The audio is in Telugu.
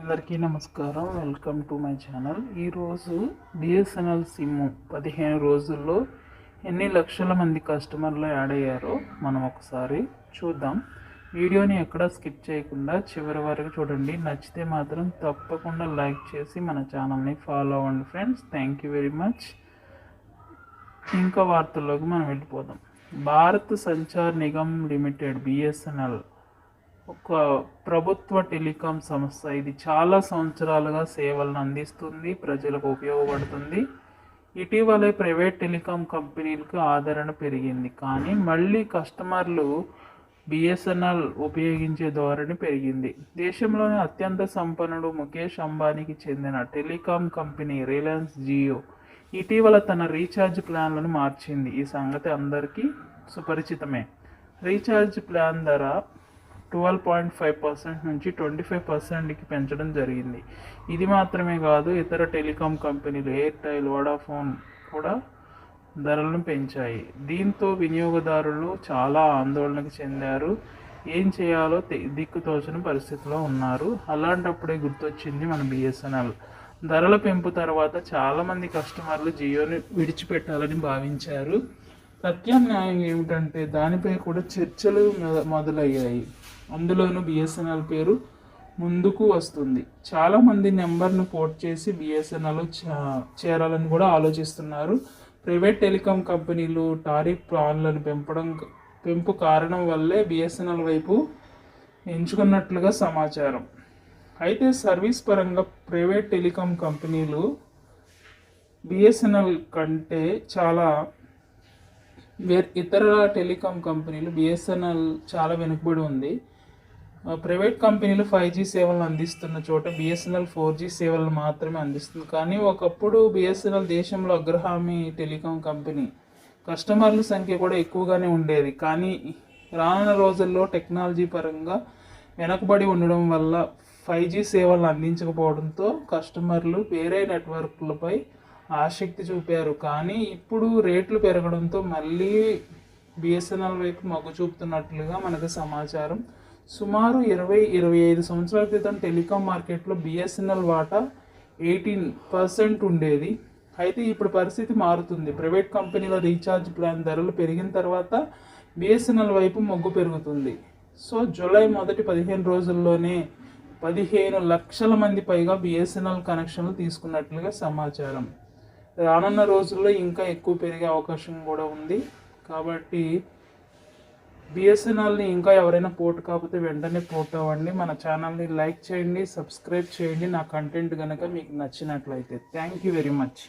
అందరికీ నమస్కారం. Welcome to my channel. ఈరోజు బిఎస్ఎన్ఎల్ సిమ్ 15 రోజుల్లో ఎన్ని లక్షల మంది కస్టమర్లు యాడ్ అయ్యారో మనం ఒకసారి చూద్దాం. వీడియోని ఎక్కడా స్కిప్ చేయకుండా చివరి వరకు చూడండి. నచ్చితే మాత్రం తప్పకుండా లైక్ చేసి మన ఛానల్ని ఫాలో అవ్వండి friends. Thank you very much. ఇంకా వార్తల్లోకి మనం వెళ్ళిపోదాం. భారత్ సంచార్ నిగమ్ లిమిటెడ్ బిఎస్ఎన్ఎల్ ఒక ప్రభుత్వ టెలికాం సంస్థ. ఇది చాలా సంవత్సరాలుగా సేవలను అందిస్తుంది, ప్రజలకు ఉపయోగపడుతుంది. ఇటీవలే ప్రైవేట్ టెలికాం కంపెనీలకు ఆదరణ పెరిగింది, కానీ మళ్ళీ కస్టమర్లు బిఎస్ఎన్ఎల్ ఉపయోగించే ధోరణి పెరిగింది. దేశంలోని అత్యంత సంపన్నుడు ముఖేష్ అంబానీకి చెందిన టెలికాం కంపెనీ రిలయన్స్ జియో ఇటీవల తన రీఛార్జ్ ప్లాన్లను మార్చింది. ఈ సంగతి అందరికీ సుపరిచితమే. రీఛార్జ్ ప్లాన్ ధర 12.5% నుంచి 25%కి పెంచడం జరిగింది. ఇది మాత్రమే కాదు, ఇతర టెలికాం కంపెనీలు ఎయిర్టెల్, వోడాఫోన్ కూడా ధరలను పెంచాయి. దీంతో వినియోగదారులు చాలా ఆందోళనకు చెందారు. ఏం చేయాలో దిక్కుతోచని పరిస్థితిలో ఉన్నారు. అలాంటప్పుడే గుర్తొచ్చింది మన బిఎస్ఎన్ఎల్. ధరల పెంపు తర్వాత చాలామంది కస్టమర్లు జియోని విడిచిపెట్టాలని భావించారు. ప్రత్యామ్నాయం ఏమిటంటే దానిపై కూడా చర్చలు మొదలయ్యాయి. అందులోనూ బిఎస్ఎన్ఎల్ పేరు ముందుకు వస్తుంది. చాలామంది నెంబర్ను పోర్ట్ చేసి బిఎస్ఎన్ఎల్ చేరాలని కూడా ఆలోచిస్తున్నారు. ప్రైవేట్ టెలికాం కంపెనీలు టారిఫ్ ప్లాన్లను పెంపు కారణం వల్లే బిఎస్ఎన్ఎల్ వైపు ఎంచుకున్నట్లుగా సమాచారం. అయితే సర్వీస్ పరంగా ప్రైవేట్ టెలికాం కంపెనీలు బిఎస్ఎన్ఎల్ కంటే చాలా ఇతర టెలికాం కంపెనీలు బిఎస్ఎన్ఎల్ చాలా వెనుకబడి ఉంది. ప్రైవేట్ కంపెనీలు 5G సేవలను అందిస్తున్న చోట బిఎస్ఎన్ఎల్ 4G సేవలను మాత్రమే అందిస్తుంది. కానీ ఒకప్పుడు బిఎస్ఎన్ఎల్ దేశంలో అగ్రగామి టెలికాం కంపెనీ. కస్టమర్ల సంఖ్య కూడా ఎక్కువగానే ఉండేది. కానీ రానున్న రోజుల్లో టెక్నాలజీ పరంగా వెనకబడి ఉండడం వల్ల 5G సేవలను అందించకపోవడంతో కస్టమర్లు వేరే నెట్వర్క్లపై ఆసక్తి చూపారు. కానీ ఇప్పుడు రేట్లు పెరగడంతో మళ్ళీ బిఎస్ఎన్ఎల్ వైపు మొగ్గు చూపుతున్నట్లుగా మనకు సమాచారం. సుమారు 20-25 సంవత్సరాల క్రితం టెలికాం మార్కెట్లో బిఎస్ఎన్ఎల్ వాటా 18% ఉండేది. అయితే ఇప్పుడు పరిస్థితి మారుతుంది. ప్రైవేట్ కంపెనీల రీఛార్జ్ ప్లాన్ ధరలు పెరిగిన తర్వాత బిఎస్ఎన్ఎల్ వైపు మొగ్గు పెరుగుతుంది. సో జూలై మొదటి 15 రోజుల్లోనే 15 లక్షల మంది పైగా బిఎస్ఎన్ఎల్ కనెక్షన్లు తీసుకున్నట్లుగా సమాచారం. రానున్న రోజుల్లో ఇంకా ఎక్కువ పెరిగే అవకాశం కూడా ఉంది. కాబట్టి బిఎస్ఎన్ఎల్ని ఇంకా ఎవరైనా పోర్ట్ కాకపోతే వెంటనే పోర్ట్ అవ్వండి. మన ఛానల్ని లైక్ చేయండి, సబ్స్క్రైబ్ చేయండి. నా కంటెంట్ కనుక మీకు నచ్చినట్లయితే. Thank you very much.